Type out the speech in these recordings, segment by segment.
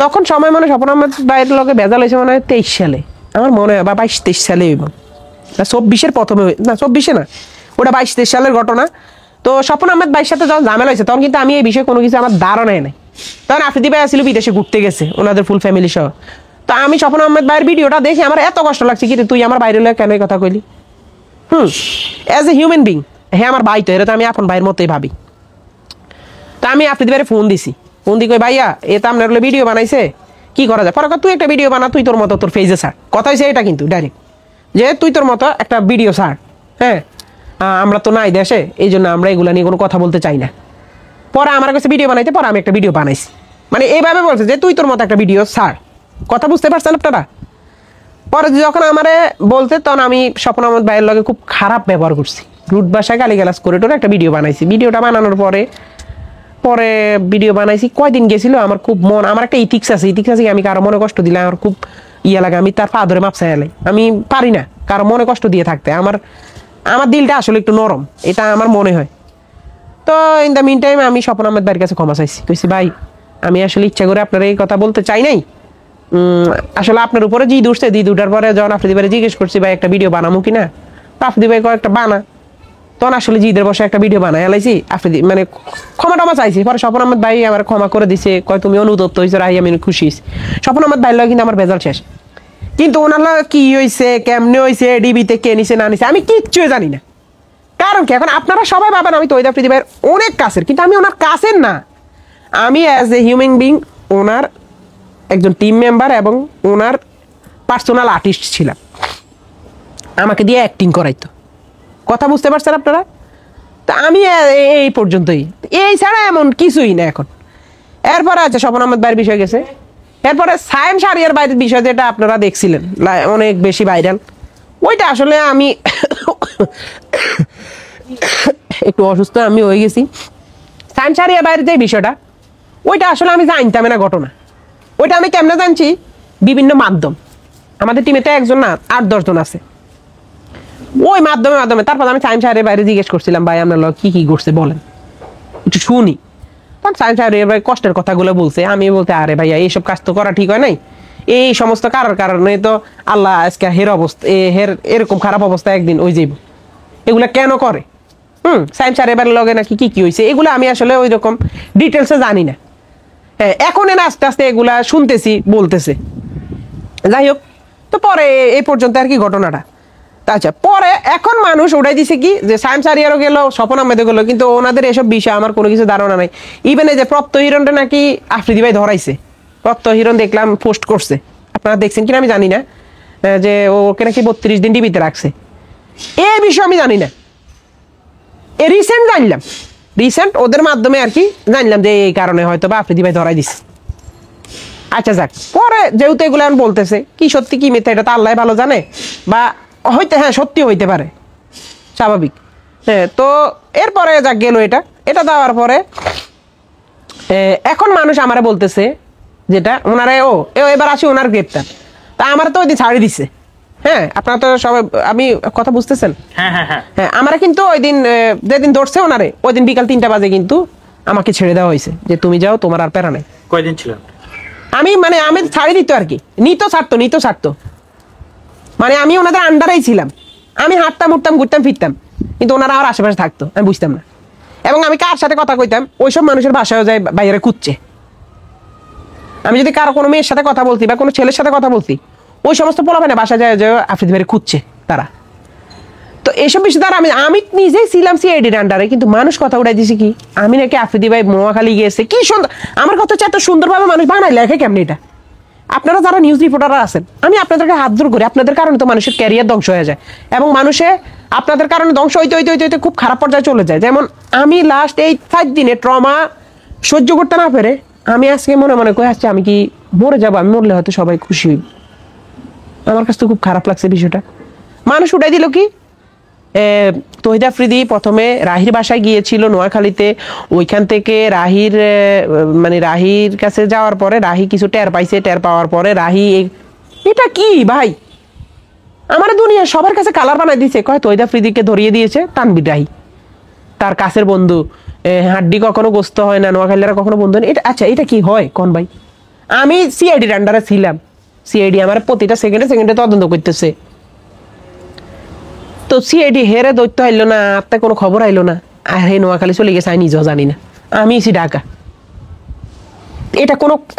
তখন সময় মনে স্বপন আহমেদ ভাইয়ের লগে ভেজাল হয়েছে মনে হয় 23 সালে, আমার মনে হয় বা 22-23 সালে হইব না, 24-এর প্রথমে না, 24-এ না, ওটা 22-23 সালের ঘটনা। তো স্বপন আহমেদ ভাইয়ের সাথে যখন ঝামেলা হয়েছে তখন কিন্তু আমি এই বিষয়ে কোনো কিছু আমার ধারণাই নাই। তখন আফ্রিদি ভাই আসলে বিদেশে ঘুরতে গেছে ওনাদের ফুল ফ্যামিলি সহ। তো আমি স্বপন আহমেদ ভাইয়ের ভিডিওটা দেখে আমার এত কষ্ট লাগছে, কি তুই আমার বাইরে লোক কেন এই কথা কইলি? অ্যাজ এ হিউম্যান বিং, হ্যাঁ আমার ভাই তো, এটা তো আমি আপন ভাইয়ের মতোই ভাবি। তো আমি আফ্রিদি ভাইয়ের ফোন দিছি, ফোন দিয়ে কই ভাইয়া এ তো আপনার ভিডিও বানাইছে, কি করা যায়? পরে তুই একটা ভিডিও বানা, তুই তোর মতো তোর ফেজে ছাড়। কথা হয়েছে এটা কিন্তু ডাইরেক্ট, যে তুই তোর মতো একটা ভিডিও ছাড়, হ্যাঁ আমরা তো নাই দেশে, এই জন্য আমরা এগুলা নিয়ে কোনো কথা বলতে চাই না। পরে আমার কাছে ভিডিও বানাইতে, পরে আমি একটা ভিডিও বানাইছি, মানে এইভাবে বলছে যে তুই তোর মতো একটা ভিডিও ছাড়। কথা বুঝতে পারছেন আপনারা? পরে যখন আমারে বলতে, তখন আমি স্বপন আহমেদ ভাইয়ের লগে খুব খারাপ ব্যবহার করছি, রুট ভাষায় গালিগালাজ করে টোরে একটা ভিডিও বানাইছি। ভিডিওটা বানানোর পরে ভিডিও বানাইছি, কয়দিন গেছিল আমার খুব মন, আমার একটা ইথিক্স আছে কি আমি কারো মনে কষ্ট দিলে আমার খুব ইয়ে লাগে, আমি তার পা ধরে মাপ চাইলে আমি পারি না কারো মনে কষ্ট দিয়ে থাকতে, আমার দিলটা আসলে একটু নরম, এটা আমার মনে হয়। তো ইন দ্য মিন টাইম আমি স্বপন আহমেদ ভাইয়ের কাছে ক্ষমা চাইছি, কইছি ভাই আমি আসলে ইচ্ছা করে আপনার এই কথা বলতে চাই নাই, আসলে আপনার উপরে জিদ উঠছে, জিদ উঠার পরে যখন আফ্রিদি ভাই জিজ্ঞেস করছি ভাই একটা ভিডিও বানাবো কিনা, তো আফ্রিদি ভাই কয়েকটা বানা, তখন আসলে জিদের বসে একটা ভিডিও বানাই এলাইছি। আফ্রিদি মানে ক্ষমা টমা চাইছি, পরে স্বপন আহমেদ ভাই আমার ক্ষমা করে দিছে, কয় তুমি অনুতপ্ত হয়েছো রাহি, আমি খুশি হয়েছি। স্বপন আহমেদ ভাই কিন্তু আমার ভেজাল শেষ, কিন্তু ওনার কি হয়েছে কেমনে হয়েছে ডিবিতে কে নিছে না নিছে আমি কিচ্ছু জানি না। কারণ কি এখন আপনারা সবাই ভাবেন আমি তৈরি আফ্রিদি ভাইয়ের অনেক কাছের, কিন্তু আমি ওনার কাছের না, আমি অ্যাজ এ হিউম্যান বিং ওনার একজন টিম মেম্বার এবং ওনার পার্সোনাল আর্টিস্ট ছিলাম, আমাকে দিয়ে অ্যাক্টিং করাইতো। কথা বুঝতে পারছেন আপনারা? তা আমি এই পর্যন্তই, এই ছাড়া এমন কিছুই না এখন। এরপরে আছে স্বপন আহমেদ ভাইয়ের বিষয় গেছে, এরপরে সায়েম শাহরিয়ার বাইরের বিষয় যেটা আপনারা দেখছিলেন অনেক বেশি ভাইরাল, ওইটা আসলে আমি একটু অসুস্থ আমি হয়ে গেছি। সায়েম শাহরিয়ার বাইরের যে বিষয়টা, ওইটা আসলে আমি জানতাম না ঘটনা, ওইটা আমি কেমনে জানছি, বিভিন্ন মাধ্যম, আমাদের টিমে তো একজন না 8-10 জন আছে, ওই মাধ্যমে তারপর আমি সায়েম শাহরিয়ার বাইরে জিজ্ঞেস করছিলাম ভাই আপনার লোক কি করছে বলেন একটু শুনি। তখন সায়েম শাহরিয়ার ভাই কষ্টের কথাগুলো বলছে, আমি বলতে আরে ভাইয়া এইসব কাজ তো করা ঠিক হয় নাই, এই সমস্ত কারণে তো আল্লাহ আজকে হের অবস্থা এরকম খারাপ অবস্থা একদিন ওই যাইব, এগুলা কেন করে? সায়েম শাহরিয়ার লগে নাকি কি হয়েছে, এগুলো আমি আসলে ওই রকম ডিটেলসে জানি না। হ্যাঁ এখন এনে আস্তে আস্তে এগুলা শুনতেছি বলতেছে, যাই হোক। তো পরে এই পর্যন্ত আর কি ঘটনাটা। আচ্ছা পরে এখন মানুষ ওটাই দিছে কি যে সায়েম শাহরিয়ারও গেল, স্বপন আহমেদও গেল, কিন্তু ওনাদের এসব বিষয়ে আমার কোনো কিছু ধারণা নাই। ইভেন এই যে প্রত্যয় হিরণটা নাকি আফ্রিদি ভাই ধরাইছে, প্রত্যয় হিরণ দেখলাম পোস্ট করছে, আপনারা দেখছেন কিনা আমি জানি না, যে ওকে নাকি 32 দিন ডিবিতে রাখছে, এই বিষয়ে আমি জানি না, রিসেন্ট জানলাম, রিসেন্ট ওদের মাধ্যমে আর কি জানলাম যে এই কারণে হয়তো বা আফ্রিদি ভাই ধরাই দিচ্ছে। আচ্ছা যাক, পরে যেহেতু এগুলো এখন বলতেছে কি সত্যি কি মিথ্যা এটা তো আল্লাহ ভালো জানে, বা হইতে হ্যাঁ সত্যি হইতে পারে, স্বাভাবিক। হ্যাঁ তো এরপরে যাক গেল এটা দেওয়ার পরে এখন মানুষ আমারে বলতেছে যেটা ওনারে এবার আসি ওনার গ্রেপ্তার, তা আমার তো ওই দিন ছাড়ি দিচ্ছে। হ্যাঁ আপনারা তো সবাই আমি কথা বুঝতেছেন? হ্যাঁ আমরা কিন্তু ওই দিন যেদিন ধরছে ওনারে ওই দিন বিকাল 3টা বাজে কিন্তু আমাকে ছেড়ে দেওয়া হয়েছে, যে তুমি যাও তোমার আর প্যারা নেই। কয়দিন ছিল? আমি ছাড়ি দিত আর কি, নিত ছাড়তো, মানে আমি ওনাদের আন্ডারেই ছিলাম, আমি হাঁটতাম উঠতাম ঘুরতাম ফিরতাম, কিন্তু ওনারা আমার আশেপাশে থাকতো, আমি বুঝতাম না। এবং আমি কার সাথে কথা কইতাম ওইসব মানুষের বাসায় যায় বাইরে কুচ্ছে, আমি যদি কারো কোনো মেয়ের সাথে কথা বলতি বা কোনো ছেলের সাথে কথা বলতি, ওই সমস্ত পোলাপানে বাসায় যায় আফ্রিদি ভাইরে খুঁজছে তারা। তো এইসব বিষয় দ্বারা আমি নিজেই ছিলাম সিআইডির আন্ডারে, কিন্তু মানুষ কথা উঠাই দিয়েছে কি আমি নাকি আফ্রিদি ভাই নোয়াখালী গিয়েছে, কি সুন্দর আমার কথা হচ্ছে এত সুন্দরভাবে মানুষ বানায় লেখে কেমনি এটা। আপনারা যারা নিউজ রিপোর্টাররা আছেন, আমি আপনাদেরকে হাত জোর করি, আপনাদের কারণে তো মানুষের ক্যারিয়ার ধ্বংস হয়ে যায়, এবং মানুষে আপনাদের কারণে ধ্বংস হইতে খুব খারাপ পর্যায়ে চলে যায়। যেমন আমি লাস্ট এই 5 দিনে ট্রমা সহ্য করতে না পেরে আমি আজকে মনে করে আসছি আমি কি মরে যাবো, আমি মরলে হয়তো সবাই খুশি হইব। আমার কাছে তো খুব খারাপ লাগছে বিষয়টা। মানুষ উঠাই দিল কি তহিদ আফ্রিদি প্রথমে রাহির বাসায় গিয়েছিল নোয়াখালীতে, ওইখান থেকে রাহির কাছে যাওয়ার পরে রাহি কিছু টের পাইছে, টের পাওয়ার পরে রাহি এটা কি ভাই আমার দুনিয়া সবার কাছে কালার বানাই দিয়েছে, কয় তহিদ আফ্রিদিকে ধরিয়ে দিয়েছে তানভীর রাহি, তার কাছের বন্ধু, হাড্ডি কখনো গোস্ত হয় না, নোয়াখালীরা কখনো বন্ধু হয় না। এটা আচ্ছা এটা কি হয় কোন ভাই? আমি সিআইডির আন্ডারে ছিলাম, সিআইডি আমার প্রতিটা সেকেন্ডে সেকেন্ডে তদন্ত করতেছে। তো সিআইডি হেরে দৈত্য আইলো না, আপনার কোনো খবর আইলো না, আর হে নোয়াখালী চলে গেছে, আমি নিজেও জানি না, আমি এসি ঢাকা।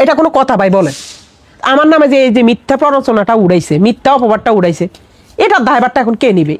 এটা কোনো কথা ভাই বলেন? আমার নামে যে এই যে মিথ্যা প্ররোচনাটা উড়াইছে, মিথ্যা অপবাদটা উড়াইছে, এটার দায়ভারটা এখন কে নিবে?